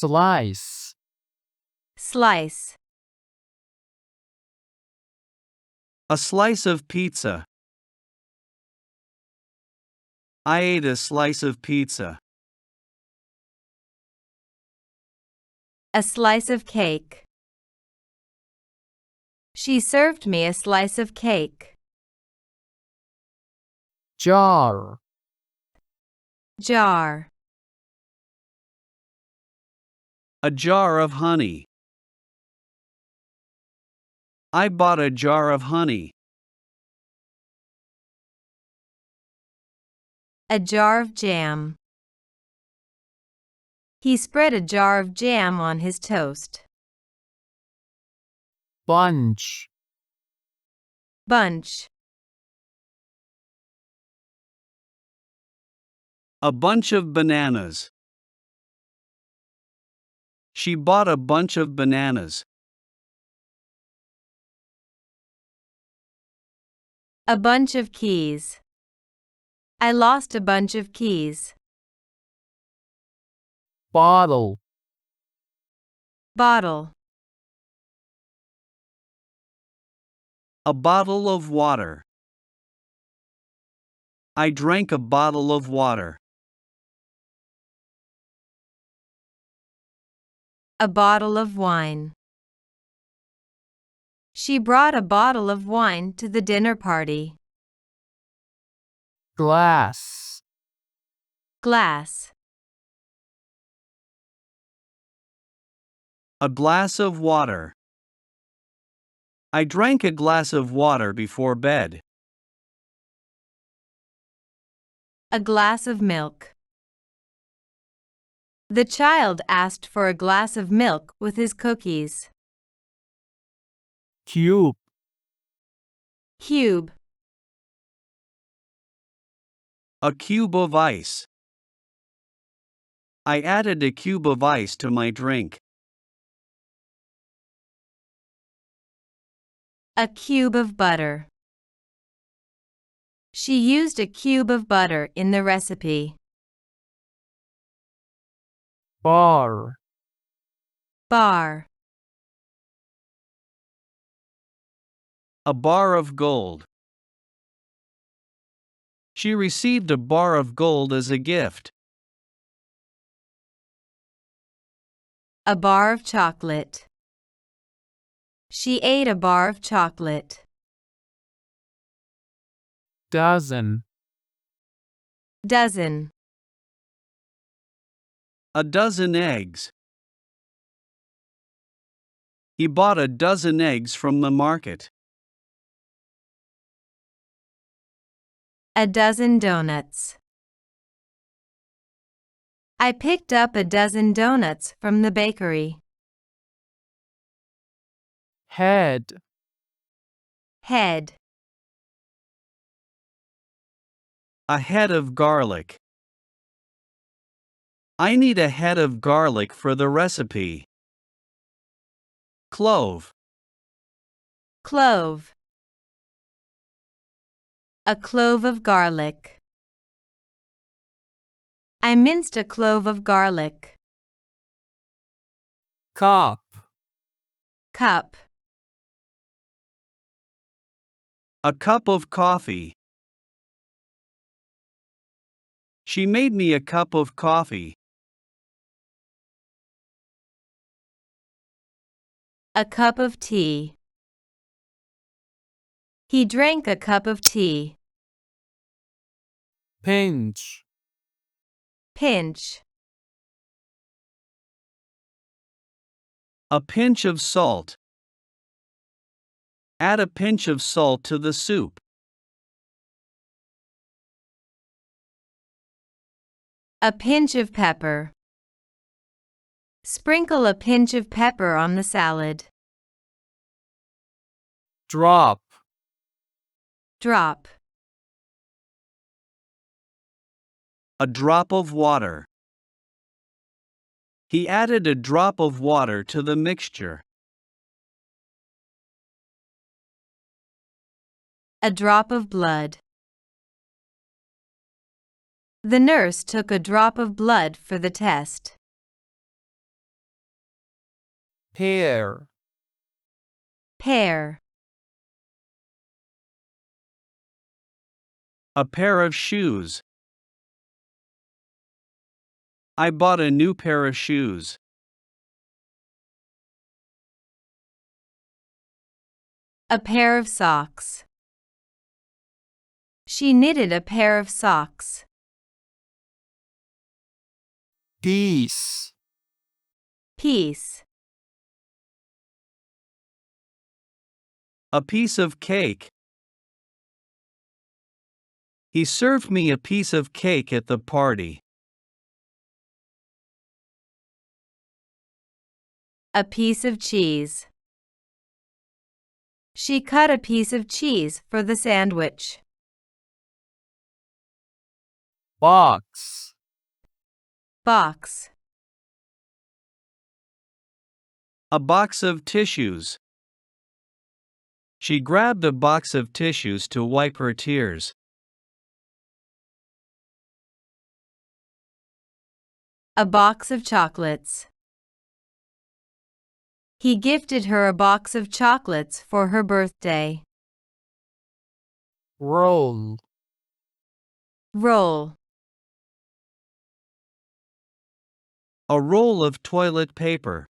Slice. Slice. A slice of pizza. I ate a slice of pizza. A slice of cake. She served me a slice of cake. Jar. Jar. A jar of honey. I bought a jar of honey. A jar of jam. He spread a jar of jam on his toast. Bunch. Bunch. A bunch of bananas. She bought a bunch of bananas. A bunch of keys. I lost a bunch of keys. Bottle. Bottle. A bottle of water. I drank a bottle of water. A bottle of wine. She brought a bottle of wine to the dinner party. Glass. Glass. A glass of water. I drank a glass of water before bed. A glass of milk. The child asked for a glass of milk with his cookies. Cube. Cube. A cube of ice. I added a cube of ice to my drink. A cube of butter. She used a cube of butter in the recipe. Bar. Bar. A bar of gold. She received a bar of gold as a gift. A bar of chocolate. She ate a bar of chocolate. Dozen. Dozen. A dozen eggs. He bought a dozen eggs from the market. A dozen donuts. I picked up a dozen donuts from the bakery. Head. Head. A head of garlic. I need a head of garlic for the recipe. Clove. Clove. A clove of garlic. I minced a clove of garlic. Cup. Cup. A cup of coffee. She made me a cup of coffee. A cup of tea. He drank a cup of tea. Pinch. Pinch. A pinch of salt. Add a pinch of salt to the soup. A pinch of pepper. Sprinkle a pinch of pepper on the salad. Drop. Drop. A drop of water. He added a drop of water to the mixture. A drop of blood. The nurse took a drop of blood for the test. Pair. Pair. A pair of shoes. I bought a new pair of shoes. A pair of socks. She knitted a pair of socks. Piece. Piece. A piece of cake. He served me a piece of cake at the party. A piece of cheese. She cut a piece of cheese for the sandwich. Box. Box. A box of tissues. She grabbed a box of tissues to wipe her tears. A box of chocolates. He gifted her a box of chocolates for her birthday. Roll. Roll. A roll of toilet paper.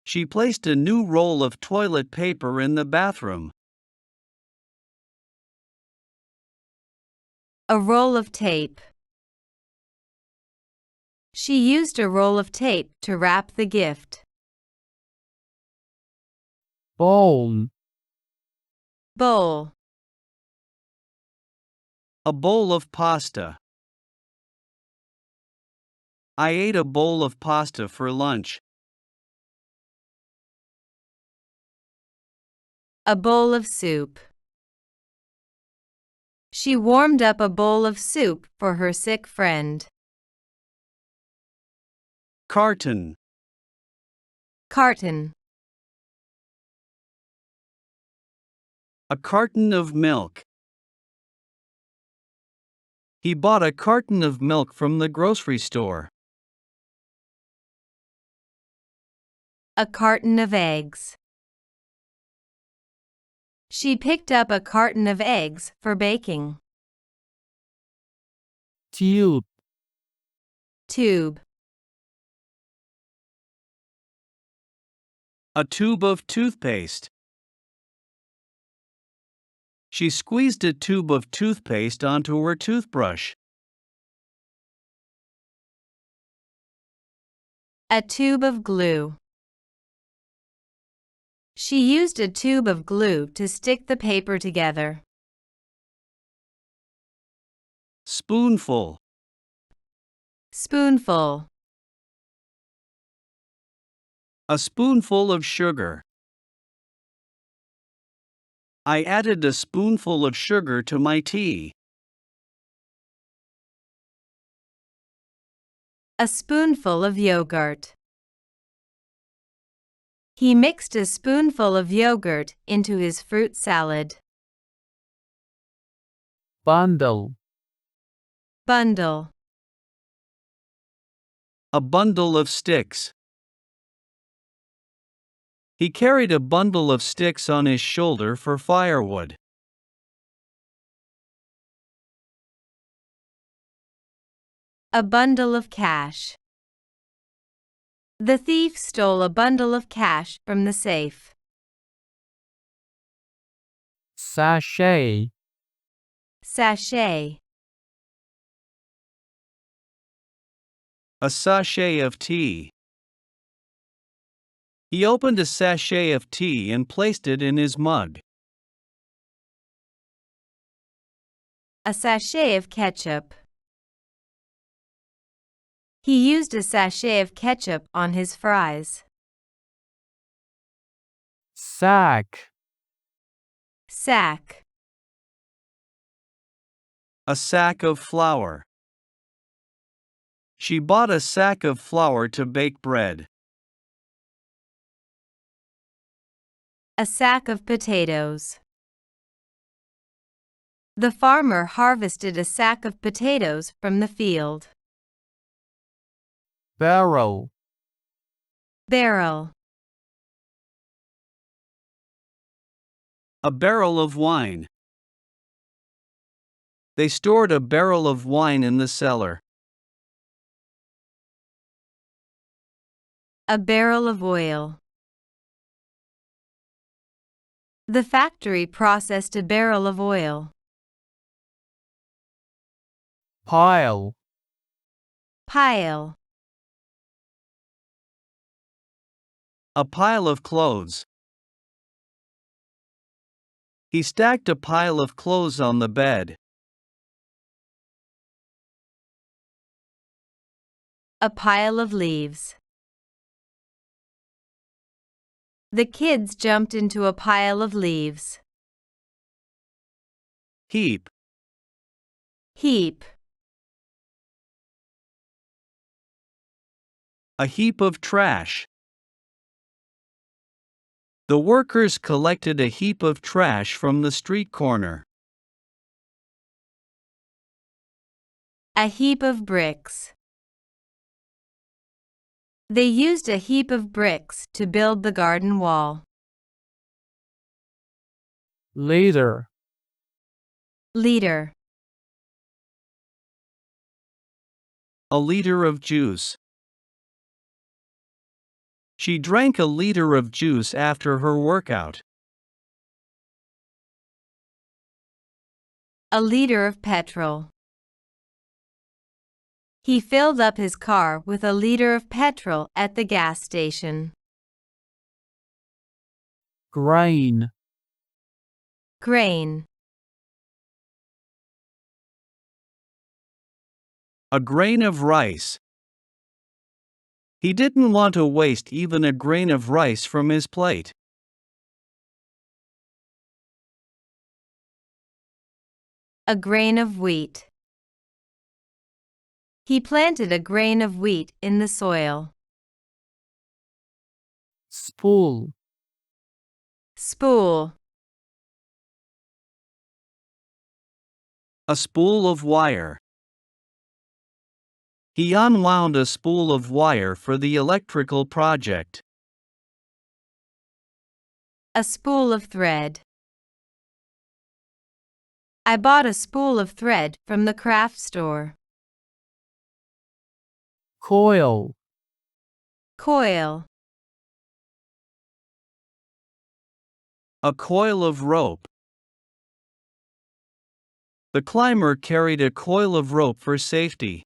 She placed a new roll of toilet paper in the bathroom. A roll of tape. She used a roll of tape to wrap the gift. Bone. Bowl. A bowl of pasta. I ate a bowl of pasta for lunch. A bowl of soup. She warmed up a bowl of soup for her sick friend. Carton. Carton. A carton of milk. He bought a carton of milk from the grocery store. A carton of eggs. She picked up a carton of eggs for baking. Tube. Tube. A tube of toothpaste. She squeezed a tube of toothpaste onto her toothbrush. A tube of glue. She used a tube of glue to stick the paper together. Spoonful. Spoonful. A spoonful of sugar. I added a spoonful of sugar to my tea. A spoonful of yogurt. He mixed a spoonful of yogurt into his fruit salad. Bundle. Bundle. A bundle of sticks. He carried a bundle of sticks on his shoulder for firewood. A bundle of cash. The thief stole a bundle of cash from the safe. Sachet. Sachet. A sachet of tea. He opened a sachet of tea and placed it in his mug. A sachet of ketchup. He used a sachet of ketchup on his fries. Sack. Sack. A sack of flour. She bought a sack of flour to bake bread. A sack of potatoes. The farmer harvested a sack of potatoes from the field. Barrel. Barrel. A barrel of wine. They stored a barrel of wine in the cellar. A barrel of oil. The factory processed a barrel of oil. Pile. Pile. A pile of clothes. He stacked a pile of clothes on the bed. A pile of leaves. The kids jumped into a pile of leaves. Heap. Heap. A heap of trash. The workers collected a heap of trash from the street corner. A heap of bricks. They used a heap of bricks to build the garden wall. Later. Liter. A liter of juice. She drank a liter of juice after her workout. A liter of petrol. He filled up his car with a liter of petrol at the gas station. Grain. Grain. A grain of rice. He didn't want to waste even a grain of rice from his plate. A grain of wheat. He planted a grain of wheat in the soil. Spool. Spool. A spool of wire. He unwound a spool of wire for the electrical project. A spool of thread. I bought a spool of thread from the craft store. Coil. Coil. A coil of rope. The climber carried a coil of rope for safety.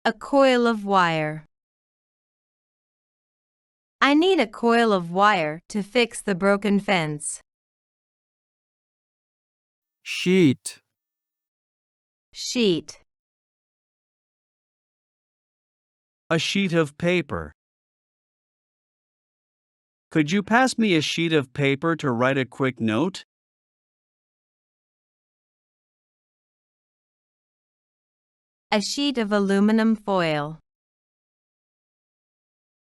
A coil of wire. I need a coil of wire to fix the broken fence. Sheet. Sheet. A sheet of paper. Could you pass me a sheet of paper to write a quick note? A sheet of aluminum foil.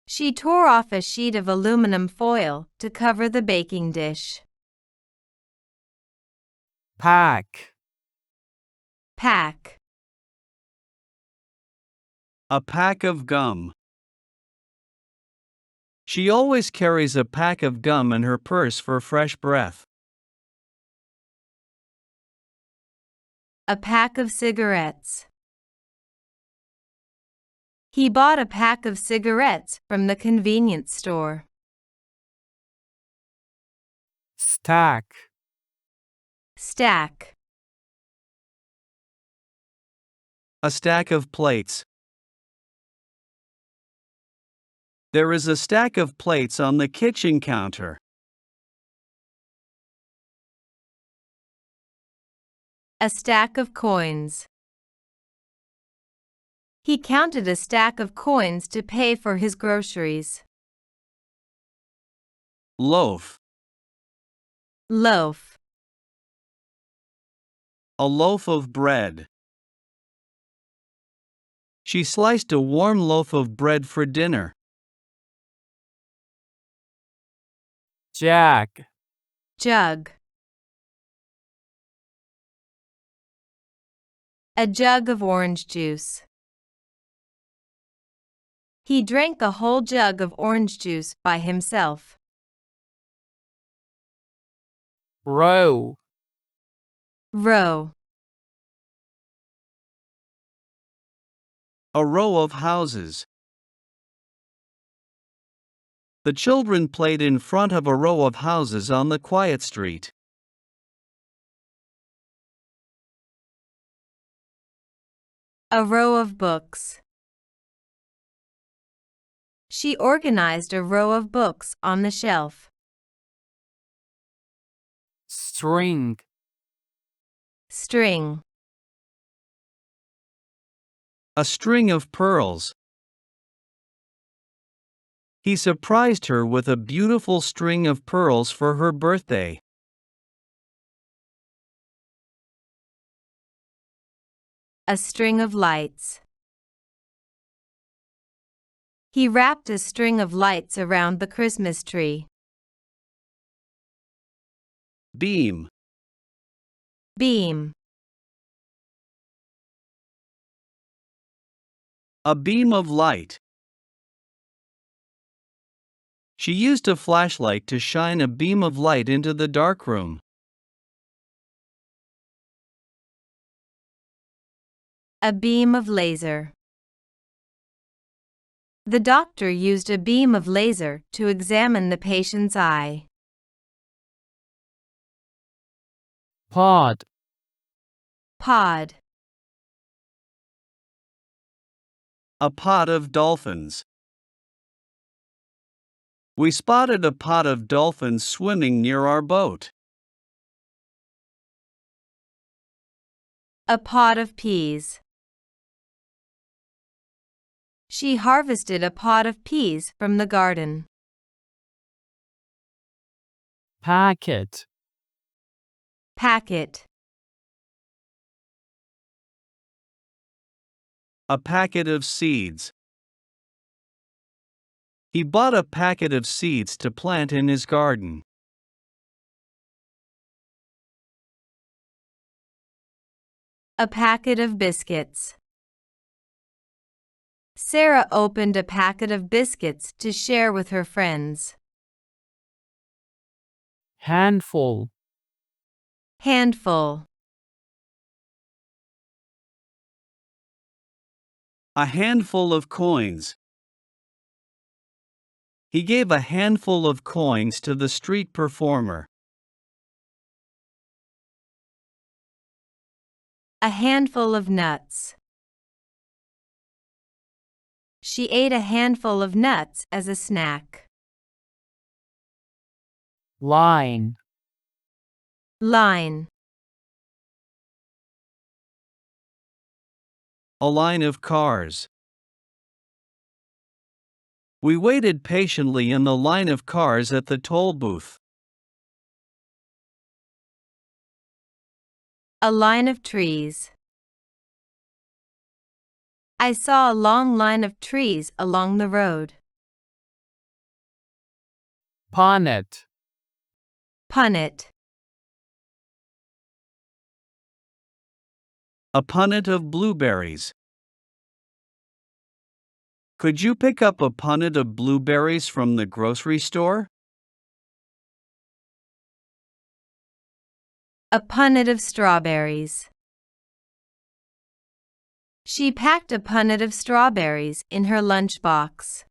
She tore off a sheet of aluminum foil to cover the baking dish. Pack. Pack. A pack of gum. She always carries a pack of gum in her purse for fresh breath. A pack of cigarettes. He bought a pack of cigarettes from the convenience store. Stack. Stack. A stack of plates. There is a stack of plates on the kitchen counter. A stack of coins. He counted a stack of coins to pay for his groceries. Loaf. Loaf. A loaf of bread. She sliced a warm loaf of bread for dinner. Jag. Jug. A jug of orange juice. He drank a whole jug of orange juice by himself. Row. Row. A row of houses. The children played in front of a row of houses on the quiet street. A row of books. She organized a row of books on the shelf. String. String. A string of pearls. He surprised her with a beautiful string of pearls for her birthday. A string of lights. He wrapped a string of lights around the Christmas tree. Beam. Beam. A beam of light. She used a flashlight to shine a beam of light into the dark room. A beam of laser. The doctor used a beam of laser to examine the patient's eye. Pod. Pod. A pod of dolphins. We spotted a pod of dolphins swimming near our boat. A pod of peas. She harvested a pod of peas from the garden. Packet. Packet. A packet of seeds. He bought a packet of seeds to plant in his garden. A packet of biscuits. Sarah opened a packet of biscuits to share with her friends. Handful. Handful. A handful of coins. He gave a handful of coins to the street performer. A handful of nuts. She ate a handful of nuts as a snack. Line. Line. A line of cars. We waited patiently in the line of cars at the toll booth. A line of trees. I saw a long line of trees along the road. Punnet. Punnet. A punnet of blueberries. Could you pick up a punnet of blueberries from the grocery store? A punnet of strawberries. She packed a punnet of strawberries in her lunchbox.